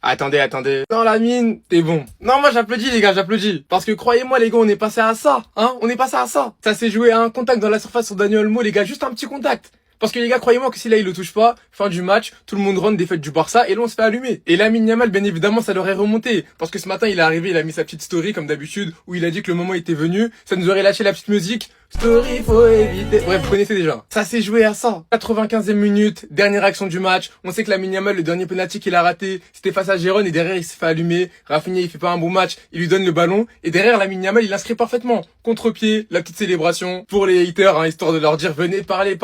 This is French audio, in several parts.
Attendez. Non, Lamine, t'es bon. Non, moi j'applaudis les gars, j'applaudis. Parce que croyez-moi les gars, on est passé à ça, hein. On est passé à ça. Ça s'est joué à un contact dans la surface sur Daniel Olmo, les gars, juste un petit contact. Parce que les gars, croyez-moi que si là il le touche pas, fin du match, tout le monde rentre, défaite du Barça, et là on se fait allumer. Et Lamine Yamal, bien évidemment, ça l'aurait remonté. Parce que ce matin, il est arrivé, il a mis sa petite story, comme d'habitude, où il a dit que le moment était venu, ça nous aurait lâché la petite musique. Story, faut éviter. Bref, vous connaissez déjà. Ça s'est joué à ça. 95e minute, dernière action du match. On sait que Lamine Yamal, le dernier penalty qu'il a raté, c'était face à Gérone, et derrière il s'est fait allumer. Rafinha, il fait pas un bon match, il lui donne le ballon, et derrière Lamine Yamal, il inscrit parfaitement. Contre-pied, la petite célébration pour les haters, hein, histoire de leur dire venez parler.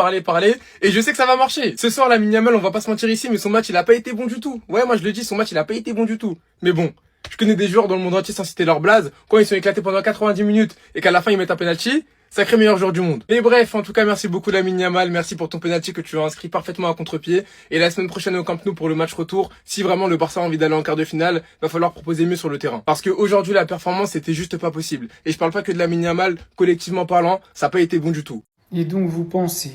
Et je sais que ça va marcher. Ce soir, Lamine Yamal, on va pas se mentir ici, mais son match il a pas été bon du tout. Ouais, moi je le dis, son match il a pas été bon du tout. Mais bon, je connais des joueurs dans le monde entier sans citer leur blaze, quand ils sont éclatés pendant 90 minutes et qu'à la fin ils mettent un penalty, sacré meilleur joueur du monde. Mais bref, en tout cas, merci beaucoup Lamine Yamal, merci pour ton penalty que tu as inscrit parfaitement à contre-pied. Et la semaine prochaine au Camp Nou pour le match retour, si vraiment le Barça a envie d'aller en quart de finale, va falloir proposer mieux sur le terrain. Parce que aujourd'hui la performance c'était juste pas possible. Et je parle pas que de Lamine Yamal, collectivement parlant, ça a pas été bon du tout. Et donc vous pensez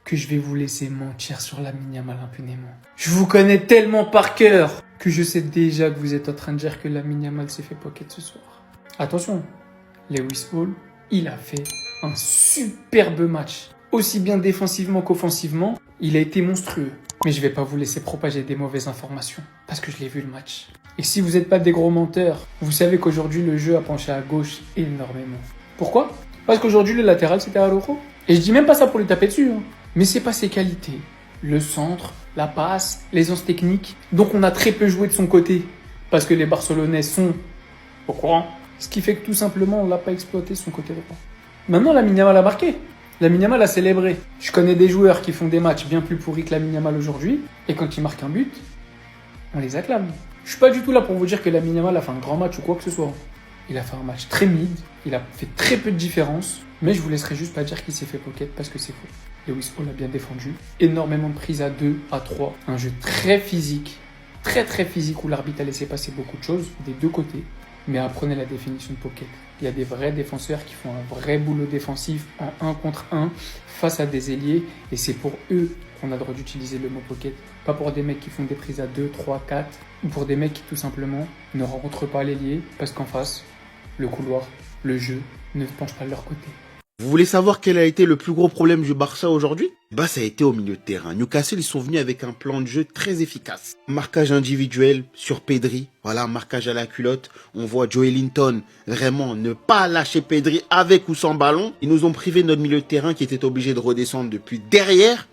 que je vais vous laisser mentir sur Lamine Yamal impunément? Je vous connais tellement par cœur que je sais déjà que vous êtes en train de dire que Lamine Yamal s'est fait pocket ce soir. Attention, Lewis Hall, il a fait un superbe match. Aussi bien défensivement qu'offensivement, il a été monstrueux. Mais je vais pas vous laisser propager des mauvaises informations, parce que je l'ai vu le match. Et si vous n'êtes pas des gros menteurs, vous savez qu'aujourd'hui le jeu a penché à gauche énormément. Pourquoi? Parce qu'aujourd'hui le latéral c'était Araujo. Et je dis même pas ça pour lui taper dessus, hein. Mais c'est pas ses qualités. Le centre, la passe, l'aisance technique. Donc on a très peu joué de son côté. Parce que les Barcelonais sont au courant. Ce qui fait que tout simplement on l'a pas exploité son côté droit. Maintenant Lamine Yamal a marqué. Lamine Yamal a célébré. Je connais des joueurs qui font des matchs bien plus pourris que Lamine Yamal aujourd'hui. Et quand ils marquent un but, on les acclame. Je suis pas du tout là pour vous dire que Lamine Yamal a fait un grand match ou quoi que ce soit. Il a fait un match très mid. Il a fait très peu de différence. Mais je vous laisserai juste pas dire qu'il s'est fait pocket parce que c'est faux. Lewis Hall a bien défendu. Énormément de prises à 2, à 3. Un jeu très physique. Très physique où l'arbitre a laissé passer beaucoup de choses des deux côtés. Mais apprenez la définition de pocket. Il y a des vrais défenseurs qui font un vrai boulot défensif en 1 contre 1 face à des ailiers. Et c'est pour eux qu'on a le droit d'utiliser le mot pocket. Pas pour des mecs qui font des prises à 2, 3, 4. Ou pour des mecs qui tout simplement ne rencontrent pas l'ailier parce qu'en face, le couloir, le jeu ne penche pas de leur côté. Vous voulez savoir quel a été le plus gros problème du Barça aujourd'hui? Ça a été au milieu de terrain. Newcastle, ils sont venus avec un plan de jeu très efficace. Marquage individuel sur Pedri. Voilà, marquage à la culotte. On voit Joelinton vraiment ne pas lâcher Pedri avec ou sans ballon. Ils nous ont privé de notre milieu de terrain qui était obligé de redescendre depuis derrière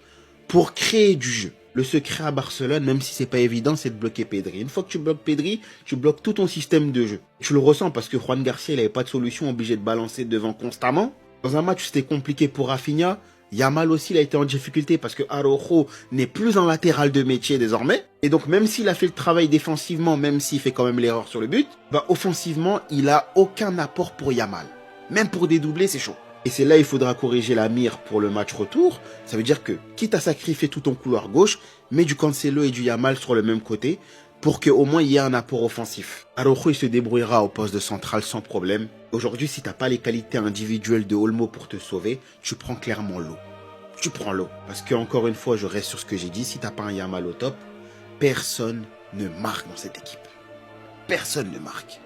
pour créer du jeu. Le secret à Barcelone, même si c'est pas évident, c'est de bloquer Pedri. Une fois que tu bloques Pedri, tu bloques tout ton système de jeu. Tu le ressens parce que Juan Garcia, il avait pas de solution, obligé de balancer devant constamment. Dans un match où c'était compliqué pour Rafinha, Yamal aussi il a été en difficulté parce que Araujo n'est plus un latéral de métier désormais. Et donc même s'il a fait le travail défensivement, même s'il fait quand même l'erreur sur le but, offensivement, il a aucun apport pour Yamal. Même pour dédoubler, c'est chaud. Et c'est là il faudra corriger la mire pour le match retour. Ça veut dire que, quitte à sacrifier tout ton couloir gauche, mets du Cancelo et du Yamal sur le même côté pour qu'au moins il y ait un apport offensif. Araujo il se débrouillera au poste de central sans problème. Aujourd'hui, si t'as pas les qualités individuelles de Olmo pour te sauver, tu prends clairement l'eau. Tu prends l'eau. Parce que encore une fois, je reste sur ce que j'ai dit, si t'as pas un Yamal au top, personne ne marque dans cette équipe. Personne ne marque.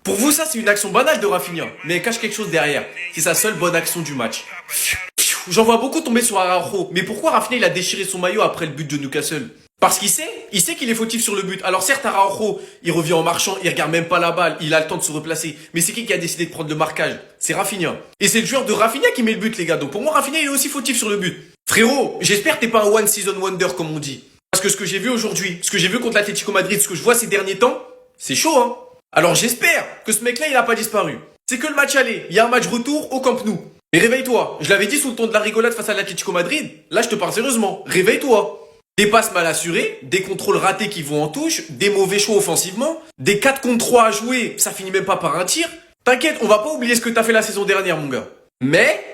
Pour vous, ça, c'est une action banale de Rafinha, mais elle cache quelque chose derrière. C'est sa seule bonne action du match. J'en vois beaucoup tomber sur Araujo, mais pourquoi Rafinha il a déchiré son maillot après le but de Newcastle? Parce qu'il sait qu'il est fautif sur le but. Alors certes, Araujo, il revient en marchant, il regarde même pas la balle, il a le temps de se replacer. Mais c'est qui a décidé de prendre le marquage? C'est Rafinha. Et c'est le joueur de Rafinha qui met le but, les gars. Donc pour moi, Rafinha, il est aussi fautif sur le but. Frérot, j'espère que t'es pas un one season wonder, comme on dit. Parce que ce que j'ai vu aujourd'hui, ce que j'ai vu contre l'Atlético Madrid, ce que je vois ces derniers temps, c'est chaud, hein. Alors j'espère que ce mec-là, il a pas disparu. C'est que le match aller, il y a un match retour au Camp Nou. Mais réveille-toi. Je l'avais dit sous le ton de la rigolade face à l'Atlético Madrid. Là, je te parle sérieusement. Réveille-toi. Des passes mal assurées, des contrôles ratés qui vont en touche, des mauvais choix offensivement, des 4 contre 3 à jouer, ça finit même pas par un tir. T'inquiète, on va pas oublier ce que t'as fait la saison dernière, mon gars. Mais,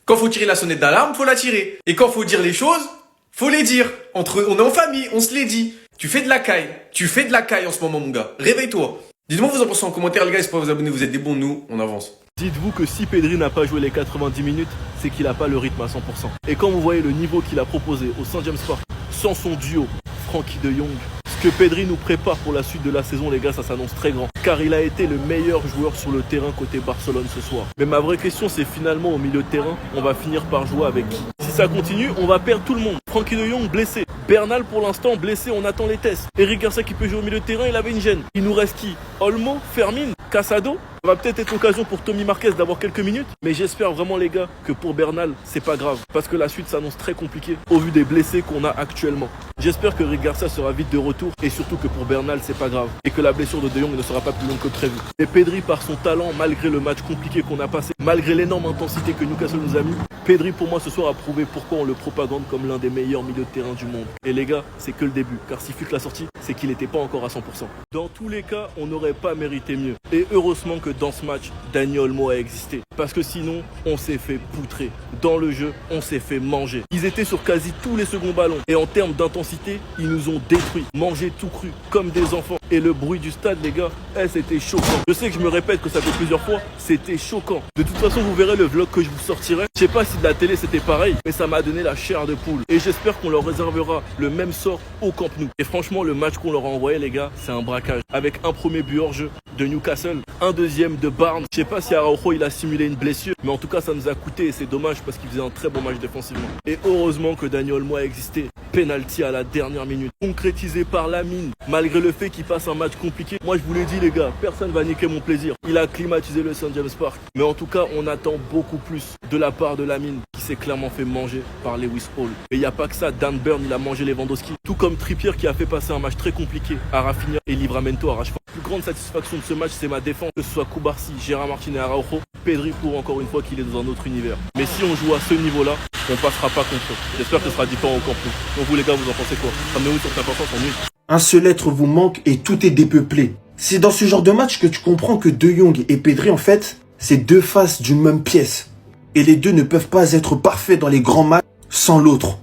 quand faut tirer la sonnette d'alarme, faut la tirer. Et quand faut dire les choses, faut les dire. On est en famille, on se les dit. Tu fais de la caille. Tu fais de la caille en ce moment, mon gars. Réveille-toi. Dites-moi vous en pensez en commentaire, les gars, n'hésitez pas à vous abonner, vous êtes des bons, nous, on avance. Dites-vous que si Pedri n'a pas joué les 90 minutes, c'est qu'il n'a pas le rythme à 100%. Et quand vous voyez le niveau qu'il a proposé au Saint James Park, sans son duo, Frankie de Jong, Ce que Pedri nous prépare pour la suite de la saison, les gars, ça s'annonce très grand. Car il a été le meilleur joueur sur le terrain côté Barcelone ce soir. Mais ma vraie question, c'est finalement au milieu de terrain, on va finir par jouer avec qui? Si ça continue, on va perdre tout le monde. Frenkie de Jong blessé. Bernal pour l'instant blessé, on attend les tests. Eric Garcia qui peut jouer au milieu de terrain, il avait une gêne. Il nous reste qui? Olmo, Fermin, Casado. Ça va peut-être être l'occasion pour Tommy Marquez d'avoir quelques minutes. Mais j'espère vraiment les gars que pour Bernal, c'est pas grave. Parce que la suite s'annonce très compliquée au vu des blessés qu'on a actuellement. J'espère que Eric Garcia sera vite de retour. Et surtout que pour Bernal, c'est pas grave. Et que la blessure de De Jong ne sera pas plus longue que prévu. Et Pedri par son talent, malgré le match compliqué qu'on a passé, malgré l'énorme intensité que Newcastle nous a mis, Pedri pour moi ce soir a prouvé pourquoi on le propagande comme l'un des meilleurs milieux de terrain du monde. Et les gars, c'est que le début. Car si fut que la sortie, c'est qu'il n'était pas encore à 100%. Dans tous les cas, on n'aurait pas mérité mieux. Et heureusement que dans ce match, Dani Olmo a existé. Parce que sinon, on s'est fait poutrer. Dans le jeu, on s'est fait manger. Ils étaient sur quasi tous les seconds ballons. Et en termes d'intensité, ils nous ont détruits. Mangés tout cru, comme des enfants. Et le bruit du stade, les gars, c'était choquant. Je sais que je me répète que ça fait plusieurs fois, c'était choquant. De toute façon, vous verrez le vlog que je vous sortirai. Je sais pas si de la télé c'était pareil, mais ça m'a donné la chair de poule. Et j'espère qu'on leur réservera le même sort au Camp Nou. Et franchement, le match qu'on leur a envoyé, les gars, c'est un braquage. Avec un premier but hors jeu de Newcastle, un deuxième de Barnes. Je sais pas si Araujo il a simulé une blessure, mais en tout cas ça nous a coûté et c'est dommage parce qu'il faisait un très bon match défensivement. Et heureusement que Dani Olmo a existé. Penalty à la dernière minute, concrétisé par Lamine. Malgré le fait qu'il passe un match compliqué, moi je vous l'ai dit les gars, personne va niquer mon plaisir. Il a climatisé le St James Park. Mais en tout cas, on attend beaucoup plus de la part de Lamine, qui s'est clairement fait manger par Lewis Hall. Et il n'y a pas que ça, Dan Burn il a mangé Lewandowski, tout comme Trippier qui a fait passer un match très compliqué à Rafinha et Livramento à Rashford. La plus grande satisfaction de ce match, c'est ma défense, que ce soit Koubarsi, Gérard Martin et Araujo. Pedri prouve encore une fois qu'il est dans un autre univers. Mais si on joue à ce niveau-là, on passera pas contre eux. J'espère que ce sera différent au Camp Nou. Donc vous les gars, vous en pensez quoi? Ramenez-vous sur 5% en nuit. Un seul être vous manque et tout est dépeuplé. C'est dans ce genre de match que tu comprends que De Jong et Pedri, en fait, c'est deux faces d'une même pièce. Et les deux ne peuvent pas être parfaits dans les grands matchs sans l'autre.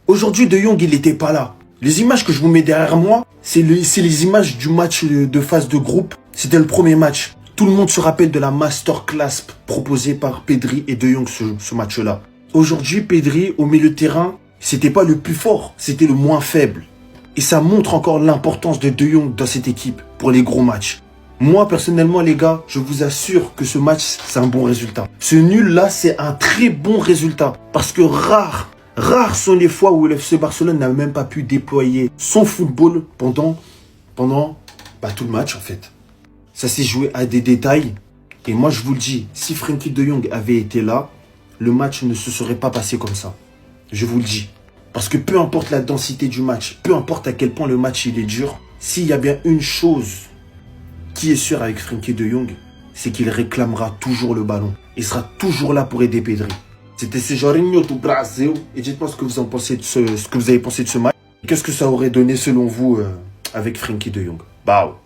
Aujourd'hui, De Jong, il n'était pas là. Les images que je vous mets derrière moi, c'est les images du match de phase de groupe. C'était le premier match. Tout le monde se rappelle de la masterclass proposée par Pedri et De Jong ce match-là. Aujourd'hui, Pedri, au milieu de terrain, c'était pas le plus fort, c'était le moins faible. Et ça montre encore l'importance de De Jong dans cette équipe pour les gros matchs. Moi, personnellement, les gars, je vous assure que ce match, c'est un bon résultat. Ce nul-là, c'est un très bon résultat. Parce que rares sont les fois où le FC Barcelone n'a même pas pu déployer son football pendant tout le match, en fait. Ça s'est joué à des détails. Et moi, je vous le dis, si Frenkie de Jong avait été là, le match ne se serait pas passé comme ça. Je vous le dis. Parce que peu importe la densité du match, peu importe à quel point le match il est dur, s'il y a bien une chose qui est sûre avec Frenkie de Jong, c'est qu'il réclamera toujours le ballon. Il sera toujours là pour aider Pedri. C'était ce Jorginho do Brasil. Et dites-moi ce que vous en pensez ce que vous avez pensé de ce match. Qu'est-ce que ça aurait donné selon vous avec Frenkie de Jong? Bah.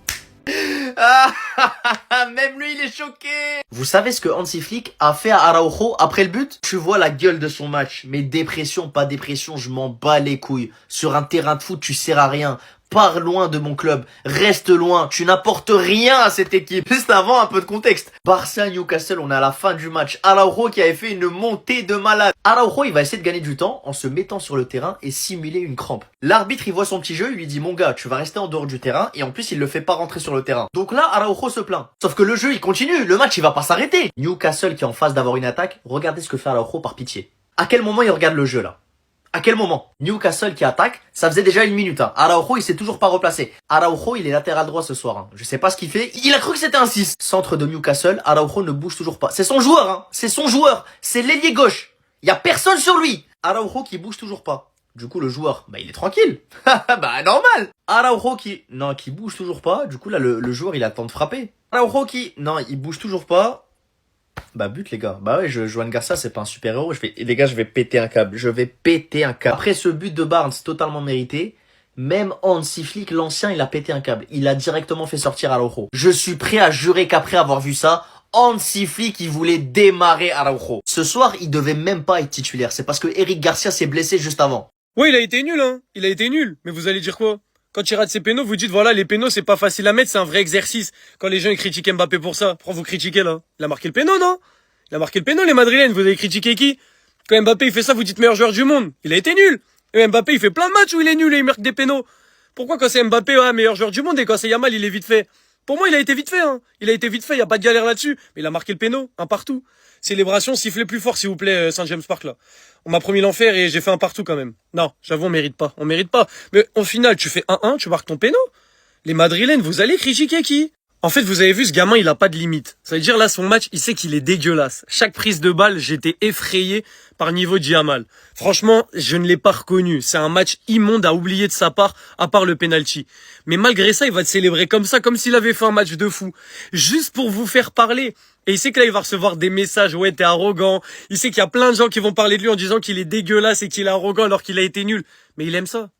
Même lui il est choqué. Vous savez ce que Hansi Flick a fait à Araujo après le but? Tu vois la gueule de son match. Mais dépression, pas dépression, je m'en bats les couilles. Sur un terrain de foot, tu sers à rien. Pars loin de mon club, reste loin, tu n'apportes rien à cette équipe. Juste avant, un peu de contexte. Barça Newcastle, on est à la fin du match. Araujo qui avait fait une montée de malade. Araujo, il va essayer de gagner du temps en se mettant sur le terrain et simuler une crampe. L'arbitre, il voit son petit jeu, il lui dit mon gars, tu vas rester en dehors du terrain et en plus, il le fait pas rentrer sur le terrain. Donc là, Araujo se plaint. Sauf que le jeu, il continue, le match, il va pas s'arrêter. Newcastle qui est en phase d'avoir une attaque, regardez ce que fait Araujo par pitié. À quel moment il regarde le jeu là? À quel moment? Newcastle qui attaque, ça faisait déjà une minute. Araujo, il s'est toujours pas replacé. Araujo, il est latéral droit ce soir. Je sais pas ce qu'il fait. Il a cru que c'était un 6. Centre de Newcastle, Araujo ne bouge toujours pas. C'est son joueur, C'est son joueur. C'est l'ailier gauche. Il y a personne sur lui. Araujo qui bouge toujours pas. Du coup, le joueur, il est tranquille. Bah, normal. Araujo qui bouge toujours pas. Du coup, là, le joueur, il attend de frapper. Araujo il bouge toujours pas. Bah but les gars, bah ouais, Joan Garcia c'est pas un super héros, les gars je vais péter un câble, Après ce but de Barnes totalement mérité, même Hansi Flick l'ancien il a pété un câble, il a directement fait sortir Araujo. Je suis prêt à jurer qu'après avoir vu ça, Hansi Flick il voulait démarrer Araujo. Ce soir il devait même pas être titulaire, c'est parce que Eric Garcia s'est blessé juste avant. Ouais il a été nul, mais vous allez dire quoi? Quand il rate ses pénaux, vous dites voilà, les pénaux c'est pas facile à mettre, c'est un vrai exercice. Quand les gens ils critiquent Mbappé pour ça, pourquoi vous critiquez là? Il a marqué le pénau, non? Il a marqué le pénau, les Madrilènes, vous avez critiqué qui? Quand Mbappé il fait ça, vous dites meilleur joueur du monde. Il a été nul. Et Mbappé il fait plein de matchs où il est nul et il marque des pénaux. Pourquoi quand c'est Mbappé, ouais, meilleur joueur du monde, et quand c'est Yamal, il est vite fait? Pour moi, il a été vite fait, hein. Il a été vite fait, y a pas de galère là-dessus. Mais il a marqué le péno, un partout. Célébration, sifflez plus fort, s'il vous plaît, Saint James Park, là. On m'a promis l'enfer et j'ai fait un partout quand même. Non, j'avoue, on mérite pas. On mérite pas. Mais au final, tu fais 1-1, tu marques ton péno. Les Madrilènes, vous allez critiquer qui? En fait, vous avez vu, ce gamin, il a pas de limite. Ça veut dire, là, son match, il sait qu'il est dégueulasse. Chaque prise de balle, j'étais effrayé par niveau de Yamal. Franchement, je ne l'ai pas reconnu. C'est un match immonde à oublier de sa part, à part le penalty. Mais malgré ça, il va te célébrer comme ça, comme s'il avait fait un match de fou. Juste pour vous faire parler. Et il sait que là, il va recevoir des messages. Ouais, t'es arrogant. Il sait qu'il y a plein de gens qui vont parler de lui en disant qu'il est dégueulasse et qu'il est arrogant alors qu'il a été nul. Mais il aime ça.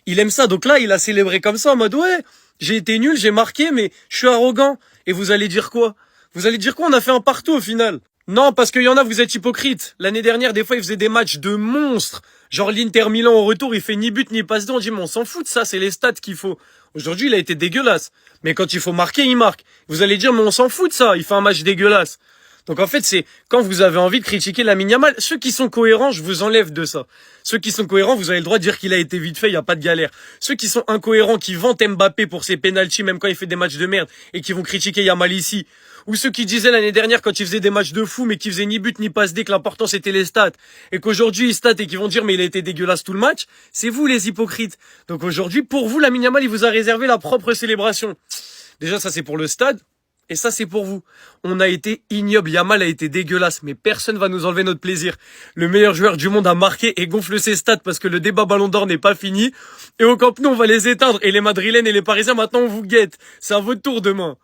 Il aime ça. Donc là, il a célébré comme ça en mode, ouais, j'ai été nul, j'ai marqué, mais je suis arrogant. Et vous allez dire quoi? Vous allez dire quoi? On a fait un partout au final. Non, parce qu'il y en a, vous êtes hypocrites. L'année dernière, des fois, il faisait des matchs de monstres. Genre l'Inter Milan au retour, il fait ni but ni passe d'eau. On dit, mais on s'en fout de ça, c'est les stats qu'il faut. Aujourd'hui, il a été dégueulasse. Mais quand il faut marquer, il marque. Vous allez dire, mais on s'en fout de ça, il fait un match dégueulasse. Donc en fait, c'est quand vous avez envie de critiquer Lamine Yamal, ceux qui sont cohérents, je vous enlève de ça. Ceux qui sont cohérents, vous avez le droit de dire qu'il a été vite fait, il y a pas de galère. Ceux qui sont incohérents, qui vantent Mbappé pour ses pénaltys, même quand il fait des matchs de merde, et qui vont critiquer Yamal ici, ou ceux qui disaient l'année dernière quand il faisait des matchs de fou, mais qui faisait ni but ni passe D, que l'important c'était les stats, et qu'aujourd'hui il stat et qui vont dire mais il a été dégueulasse tout le match, c'est vous les hypocrites. Donc aujourd'hui, pour vous, Lamine Yamal, il vous a réservé la propre célébration. Déjà, ça c'est pour le stade. Et ça, c'est pour vous. On a été ignoble. Yamal a été dégueulasse. Mais personne va nous enlever notre plaisir. Le meilleur joueur du monde a marqué et gonfle ses stats parce que le débat Ballon d'Or n'est pas fini. Et au Camp Nou, on va les éteindre. Et les Madrilènes et les Parisiens, maintenant, on vous guette. C'est à votre tour demain.